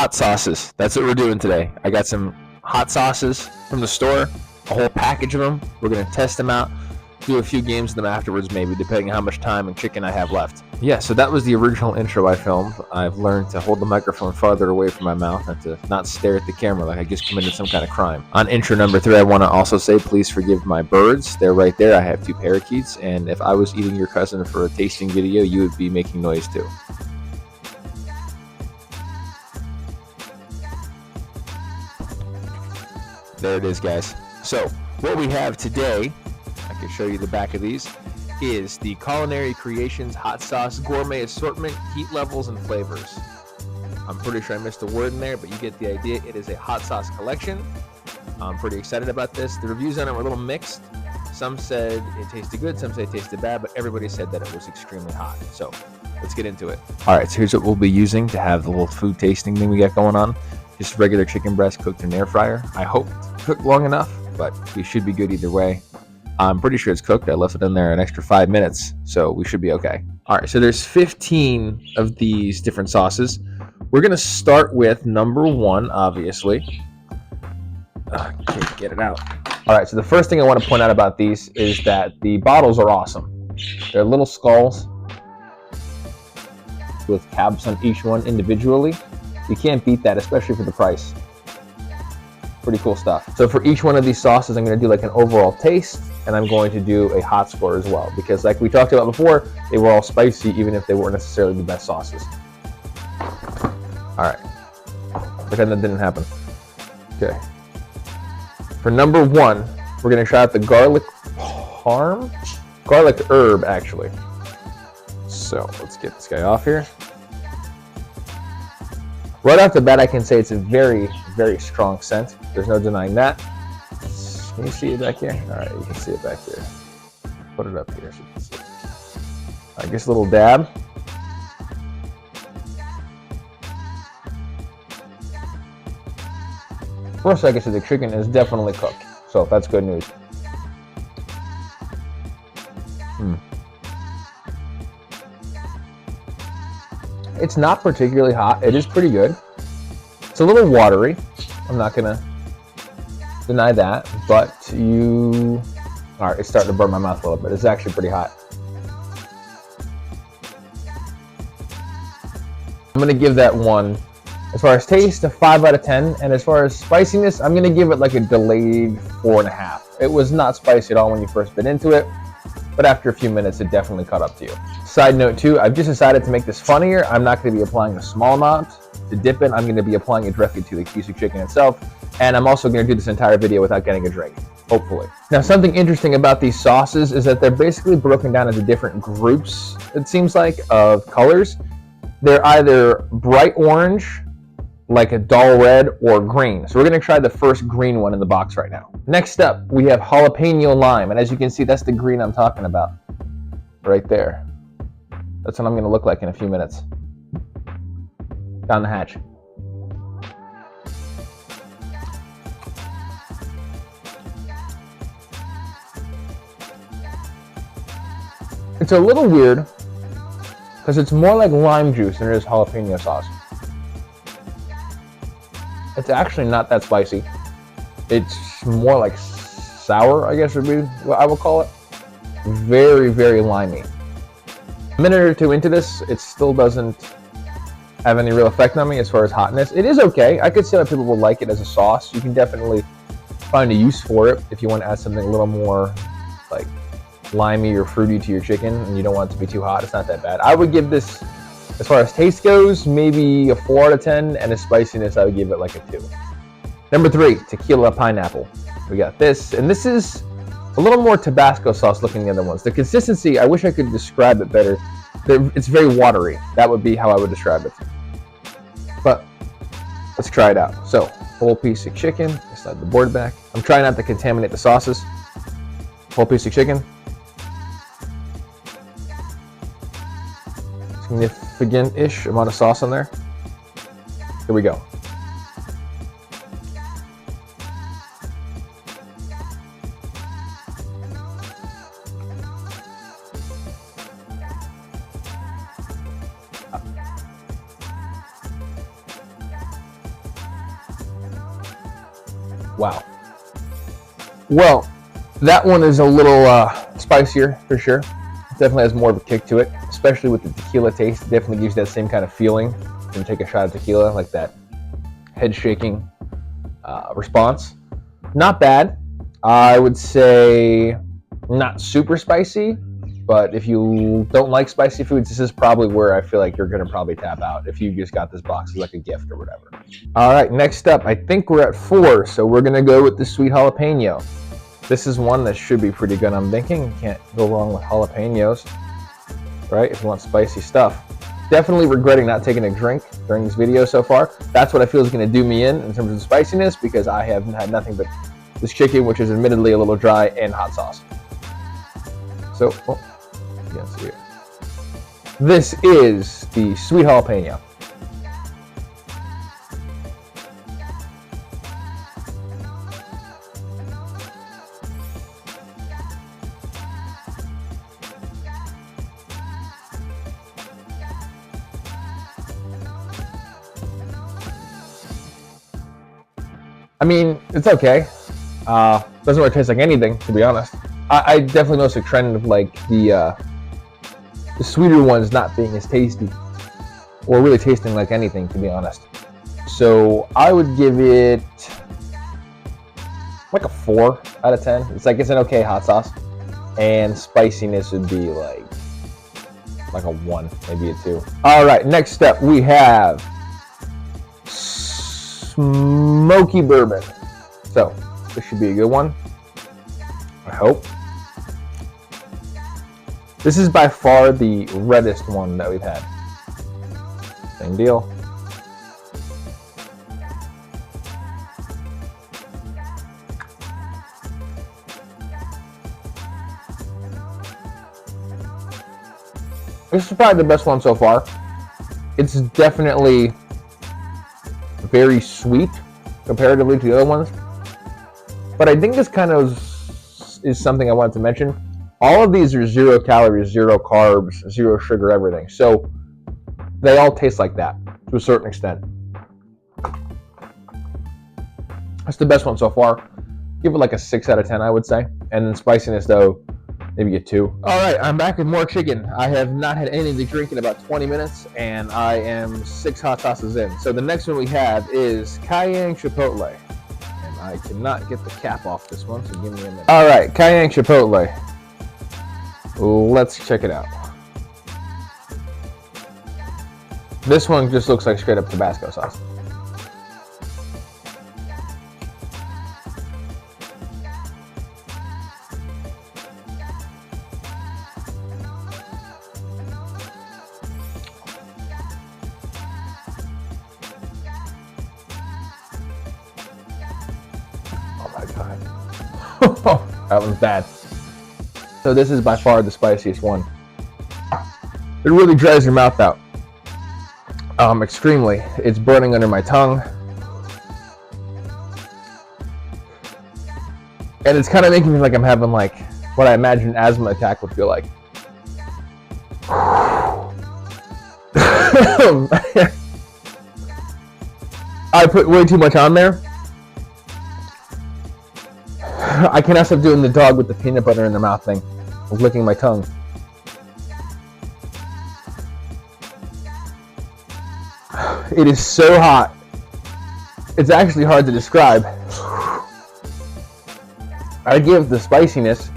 hot sauces. That's what we're doing today. I got some hot sauces from the store, a whole package of them. We're going to test them out, do a few games of them afterwards, maybe, depending on how much time and chicken I have left. Yeah, so that was the original intro I filmed. I've learned to hold the microphone farther away from my mouth and to not stare at the camera like I just committed some kind of crime. On intro number 3, I want to also say please forgive my birds. They're right there. I have 2 parakeets, and if I was eating your cousin for a tasting video, you would be making noise too. There it is, guys. So what we have today, I can show you the back of these, is the Culinary Creations Hot Sauce Gourmet Assortment, Heat Levels, and Flavors. I'm pretty sure I missed a word in there, but you get the idea. It is a hot sauce collection. I'm pretty excited about this. The reviews on it were a little mixed. Some said it tasted good, some said it tasted bad, but everybody said that it was extremely hot. So let's get into it. All right, so here's what we'll be using to have the little food tasting thing we got going on. Just regular chicken breast cooked in an air fryer. I hope cooked long enough, but we should be good either way. I'm pretty sure it's cooked. I left it in there an extra 5 minutes, so we should be okay. All right, so there's 15 of these different sauces. We're gonna start with number 1, obviously. Can't get it out. All right, so the first thing I want to point out about these is that the bottles are awesome. They're little skulls with caps on each one individually. You can't beat that, especially for the price. Pretty cool stuff. So for each one of these sauces, I'm going to do like an overall taste, and I'm going to do a hot score as well, because like we talked about before, they were all spicy, even if they weren't necessarily the best sauces. All right, pretend that didn't happen. Okay. For number 1, we're going to try out the garlic herb, actually. So let's get this guy off here. Right off the bat, I can say it's a very, very strong scent. There's no denying that. Can you see it back here? All right, you can see it back here. Put it up here so you can see it. I guess a little dab. First, I guess the chicken is definitely cooked, so that's good news. It's not particularly hot. It is pretty good. It's a little watery. I'm not gonna deny that, but all right, it's starting to burn my mouth a little bit. It's actually pretty hot. I'm gonna give that one, as far as taste, a 5 out of 10, and as far as spiciness, I'm gonna give it like a delayed 4.5. It was not spicy at all when you first bit into it, but after a few minutes, it definitely caught up to you. Side note too, I've just decided to make this funnier. I'm not going to be applying a small amount to dip in. I'm going to be applying it directly to the piece of chicken itself. And I'm also going to do this entire video without getting a drink, hopefully. Now, something interesting about these sauces is that they're basically broken down into different groups, it seems like, of colors. They're either bright orange, like a dull red, or green. So we're going to try the first green one in the box right now. Next up, we have jalapeno lime. And as you can see, that's the green I'm talking about right there. That's what I'm going to look like in a few minutes. Down the hatch. It's a little weird because it's more like lime juice than it is jalapeno sauce. It's actually not that spicy. It's more like sour, I guess would be what I would call it. Very, very limey. A minute or 2 into this, it still doesn't have any real effect on me as far as hotness. It is okay. I could see how people would like it as a sauce. You can definitely find a use for it if you want to add something a little more like limey or fruity to your chicken and you don't want it to be too hot. It's not that bad. I would give this, as far as taste goes, maybe a 4 out of 10, and as spiciness, I would give it like a 2. Number 3, tequila pineapple. We got this, and this is a little more Tabasco sauce looking than the other ones. The consistency, I wish I could describe it better. It's very watery. That would be how I would describe it. But let's try it out. So, whole piece of chicken. Slide the board back. I'm trying not to contaminate the sauces. Whole piece of chicken. Significant-ish amount of sauce on there. Here we go. Wow. Well, that one is a little spicier for sure. Definitely has more of a kick to it, especially with the tequila taste. It definitely gives you that same kind of feeling when you take a shot of tequila, like that head shaking response. Not bad. I would say not super spicy, but if you don't like spicy foods, this is probably where I feel like you're going to probably tap out if you just got this box as like a gift or whatever. All right, next up, I think we're at 4, so we're going to go with the sweet jalapeno. This is one that should be pretty good. I'm thinking you can't go wrong with jalapenos, right? If you want spicy stuff. Definitely regretting not taking a drink during this video so far. That's what I feel is going to do me in terms of spiciness, because I have had nothing but this chicken, which is admittedly a little dry, and hot sauce. So, oh, you can see it. This is the sweet jalapeno. I mean, it's okay. Doesn't really taste like anything, to be honest. I definitely noticed a trend of like the sweeter ones not being as tasty, or really tasting like anything, to be honest. So I would give it like a 4 out of 10. It's an okay hot sauce, and spiciness would be like a 1, maybe a 2. All right, next up we have smoky bourbon. So this should be a good one, I hope. This is by far the reddest one that we've had. Same deal. This is probably the best one so far. It's definitely very sweet comparatively to the other ones. But I think this kind of is something I wanted to mention. All of these are 0 calories, 0 carbs, 0 sugar, everything. So they all taste like that to a certain extent. That's the best one so far. Give it like a 6 out of 10, I would say. And then spiciness, though, maybe a 2. All right, I'm back with more chicken. I have not had anything to drink in about 20 minutes, and I am 6 hot sauces in. So the next one we have is cayenne chipotle. And I cannot get the cap off this one, so give me a minute. All right, cayenne chipotle. Let's check it out. This one just looks like straight up Tabasco sauce. That one's bad. So this is by far the spiciest one. It really dries your mouth out. Extremely. It's burning under my tongue. And it's kind of making me like I'm having like what I imagine an asthma attack would feel like. I put way too much on there. I cannot stop doing the dog with the peanut butter in their mouth thing. I'm licking my tongue. It is so hot. It's actually hard to describe. I give the spiciness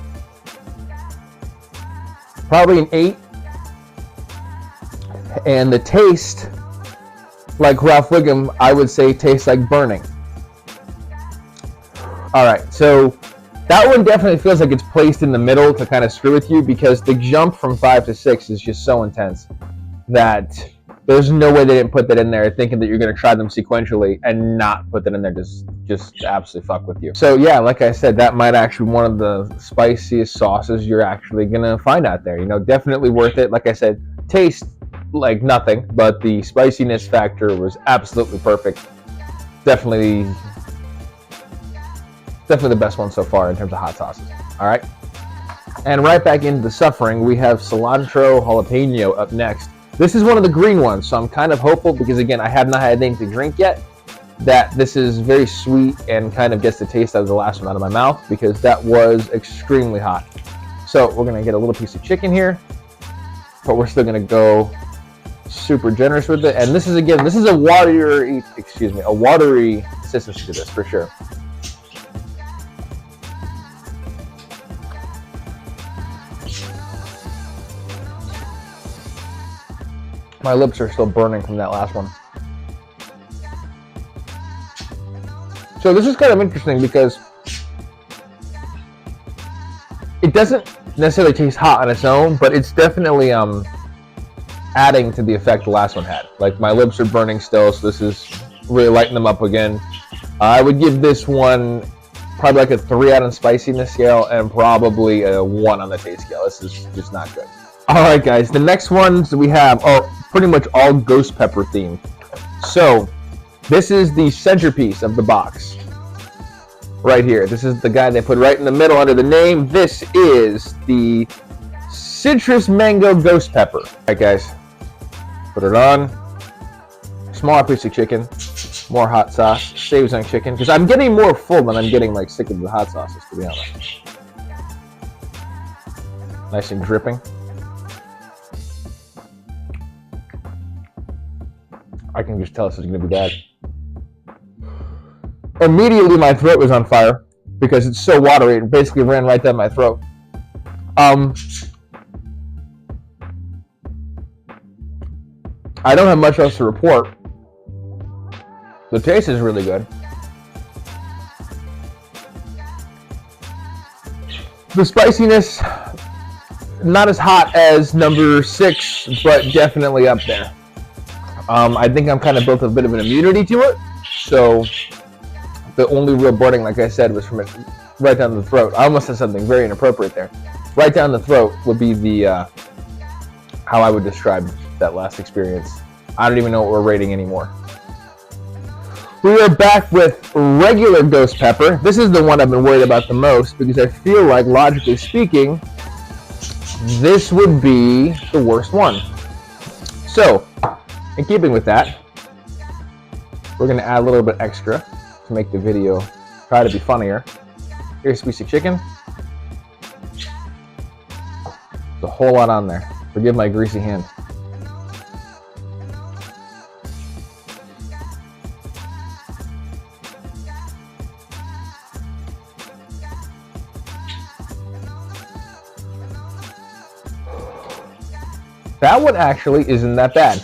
probably an 8. And the taste, like Ralph Wiggum, I would say tastes like burning. Alright, so that one definitely feels like it's placed in the middle to kind of screw with you, because the jump from 5 to 6 is just so intense that there's no way they didn't put that in there thinking that you're going to try them sequentially and not put that in there just to absolutely fuck with you. So yeah, like I said, that might actually be one of the spiciest sauces you're actually going to find out there. You know, definitely worth it. Like I said, taste like nothing, but the spiciness factor was absolutely perfect. Definitely the best one so far in terms of hot sauces. All right. And right back into the suffering, we have cilantro jalapeno up next. This is one of the green ones, so I'm kind of hopeful because, again, I have not had anything to drink yet. that this is very sweet and kind of gets the taste out of the last one out of my mouth, because that was extremely hot. So we're gonna get a little piece of chicken here, but we're still gonna go super generous with it. And this is, again, this is a watery consistency to this for sure. My lips are still burning from that last one. So this is kind of interesting because it doesn't necessarily taste hot on its own, but it's definitely adding to the effect the last one had. Like, my lips are burning still, so this is really lighting them up again. I would give this one probably like a 3 on the spiciness scale and probably a 1 on the taste scale. This is just not good. All right, guys, the next ones we have are pretty much all ghost pepper themed. So this is the centerpiece of the box right here. This is the guy they put right in the middle under the name. This is the citrus mango ghost pepper. All right, guys, put it on. Smaller piece of chicken, more hot sauce, saves on chicken, because I'm getting more full than I'm getting like sick of the hot sauces, to be honest. Nice and dripping. I can just tell this is going to be bad. Immediately my throat was on fire because it's so watery. It basically ran right down my throat. I don't have much else to report. The taste is really good. The spiciness, not as hot as number 6, but definitely up there. I think I'm kind of built a bit of an immunity to it, so the only real burning, like I said, was from it right down the throat. I almost said something very inappropriate there. Right down the throat would be the how I would describe that last experience. I don't even know what we're rating anymore. We are back with regular ghost pepper. This is the one I've been worried about the most because I feel like, logically speaking, this would be the worst one. So, in keeping with that, we're going to add a little bit extra to make the video try to be funnier. Here's a piece of chicken. There's a whole lot on there. Forgive my greasy hand. That one actually isn't that bad.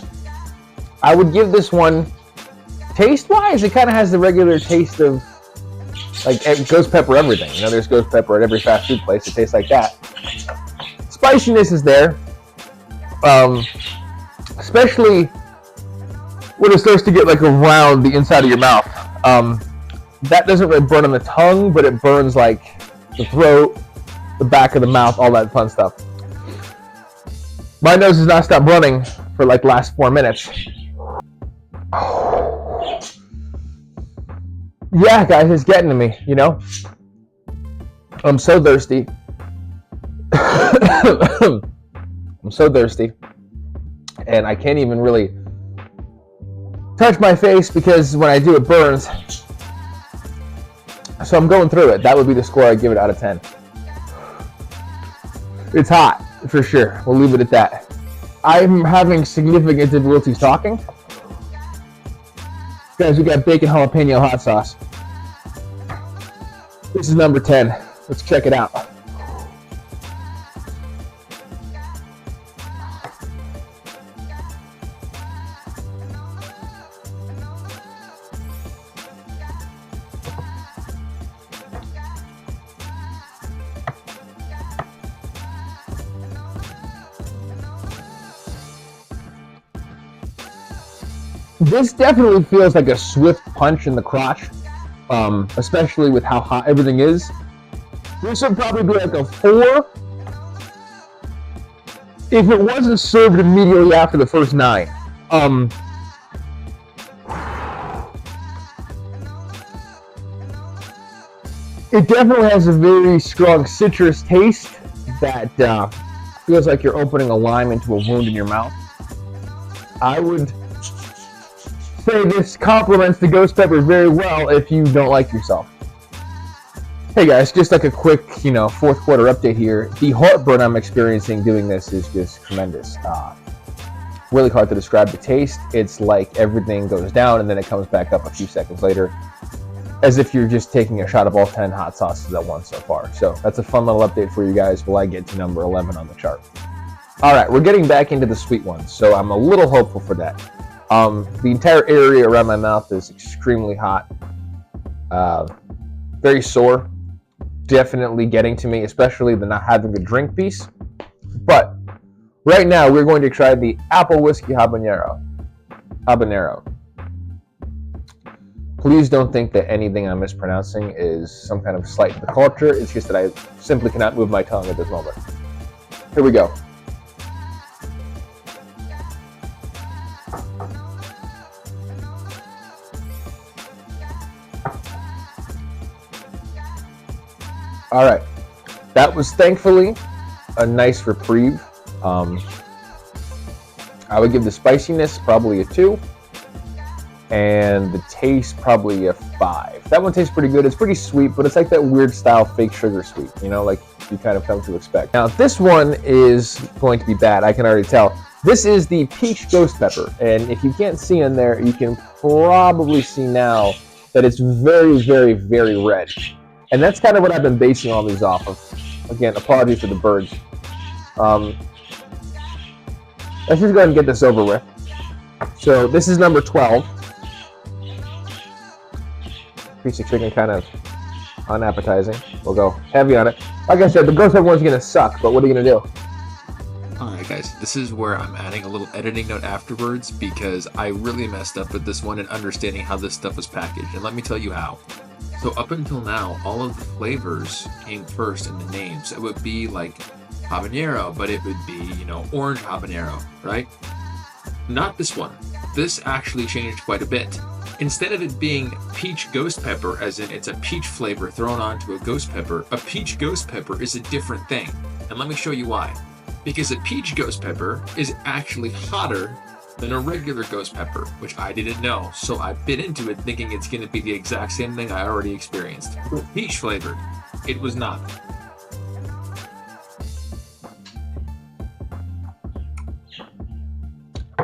I would give this one, taste-wise, it kind of has the regular taste of, like, ghost pepper everything. You know, there's ghost pepper at every fast food place. It tastes like that. Spiciness is there, especially when it starts to get, like, around the inside of your mouth. That doesn't really burn on the tongue, but it burns, like, the throat, the back of the mouth, all that fun stuff. My nose has not stopped running for, like, last 4 minutes. Yeah, guys, it's getting to me, you know? I'm so thirsty. I'm so thirsty. And I can't even really touch my face because when I do, it burns. So I'm going through it. That would be the score I give it out of 10. It's hot, for sure. We'll leave it at that. I'm having significant difficulties talking. Guys, we got bacon jalapeno hot sauce. This is number 10. Let's check it out. This definitely feels like a swift punch in the crotch, especially with how hot everything is. This would probably be like a 4 if it wasn't served immediately after the first 9. It definitely has a very strong citrus taste that feels like you're opening a lime into a wound in your mouth. I would say say this complements the ghost pepper very well if you don't like yourself. Hey guys, just like a quick, fourth quarter update here. The heartburn I'm experiencing doing this is just tremendous. Really hard to describe the taste. It's like everything goes down and then it comes back up a few seconds later, as if you're just taking a shot of all 10 hot sauces at once so far. So that's a fun little update for you guys while I get to number 11 on the chart. All right, we're getting back into the sweet ones, so I'm a little hopeful for that. The entire area around my mouth is extremely hot, very sore, definitely getting to me, especially the not having the drink piece. But right now, we're going to try the apple whiskey habanero. Please don't think that anything I'm mispronouncing is some kind of slight to the culture. It's just that I simply cannot move my tongue at this moment. Here we go. All right, that was thankfully a nice reprieve. I would give the spiciness probably a 2, and the taste probably a 5. That one tastes pretty good. It's pretty sweet, but it's like that weird style fake sugar sweet, like you kind of come to expect. Now, this one is going to be bad. I can already tell. This is the peach ghost pepper, and if you can't see in there, you can probably see now that it's very, very, very red. And that's kind of what I've been basing all these off of. Again, apologies for the birds. Let's just go ahead and get this over with. So this is number 12. Piece of chicken, kind of unappetizing. We'll go heavy on it. Like I said, the ghost pepper one's gonna suck, but what are you gonna do? Alright guys, this is where I'm adding a little editing note afterwards because I really messed up with this one and understanding how this stuff was packaged, and let me tell you how. So up until now, all of the flavors came first in the names. It would be like habanero, but it would be, orange habanero, right? Not this one. This actually changed quite a bit. Instead of it being peach ghost pepper, as in it's a peach flavor thrown onto a peach ghost pepper is a different thing. And let me show you why. Because a peach ghost pepper is actually hotter than a regular ghost pepper, which I didn't know, so I bit into it thinking it's going to be the exact same thing I already experienced. Peach flavored. It was not.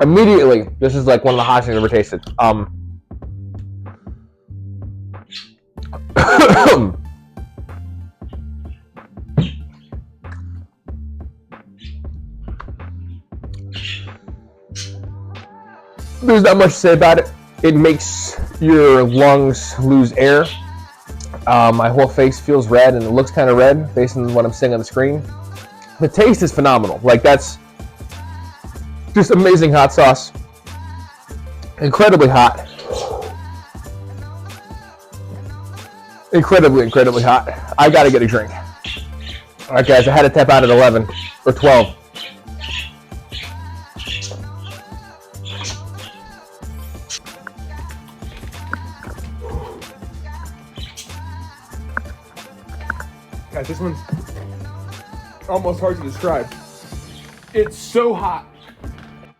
Immediately, this is like one of the hottest things I've ever tasted. There's not much to say about it. It makes your lungs lose air. My whole face feels red and it looks kind of red based on what I'm seeing on the screen. The taste is phenomenal. Like, that's just amazing hot sauce. Incredibly hot. Incredibly, incredibly hot. I gotta get a drink. All right, guys, I had to tap out at 11 or 12. Guys, this one's almost hard to describe. It's so hot.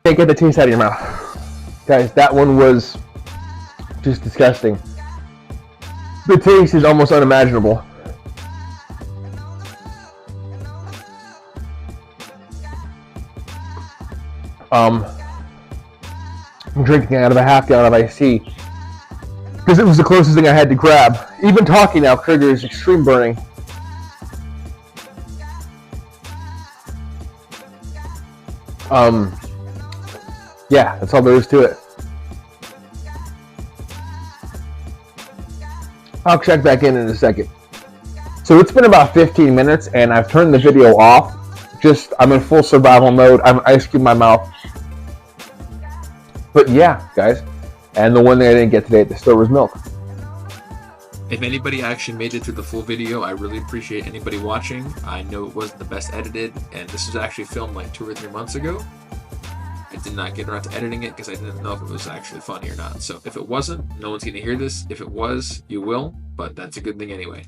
Can't get the taste out of your mouth. Guys, that one was just disgusting. The taste is almost unimaginable. I'm drinking out of a half gallon of iced tea because it was the closest thing I had to grab. Even talking now triggers extreme burning. Yeah, that's all there is to it. I'll check back in a second. So it's been about 15 minutes and I've turned the video off. I'm in full survival mode. I'm ice cube in my mouth. But yeah, guys. And the one thing I didn't get today at the store was milk. If anybody actually made it through the full video, I really appreciate anybody watching. I know it wasn't the best edited, and this was actually filmed like 2 or 3 months ago. I did not get around to editing it because I didn't know if it was actually funny or not. So if it wasn't, no one's going to hear this. If it was, you will, but that's a good thing anyway.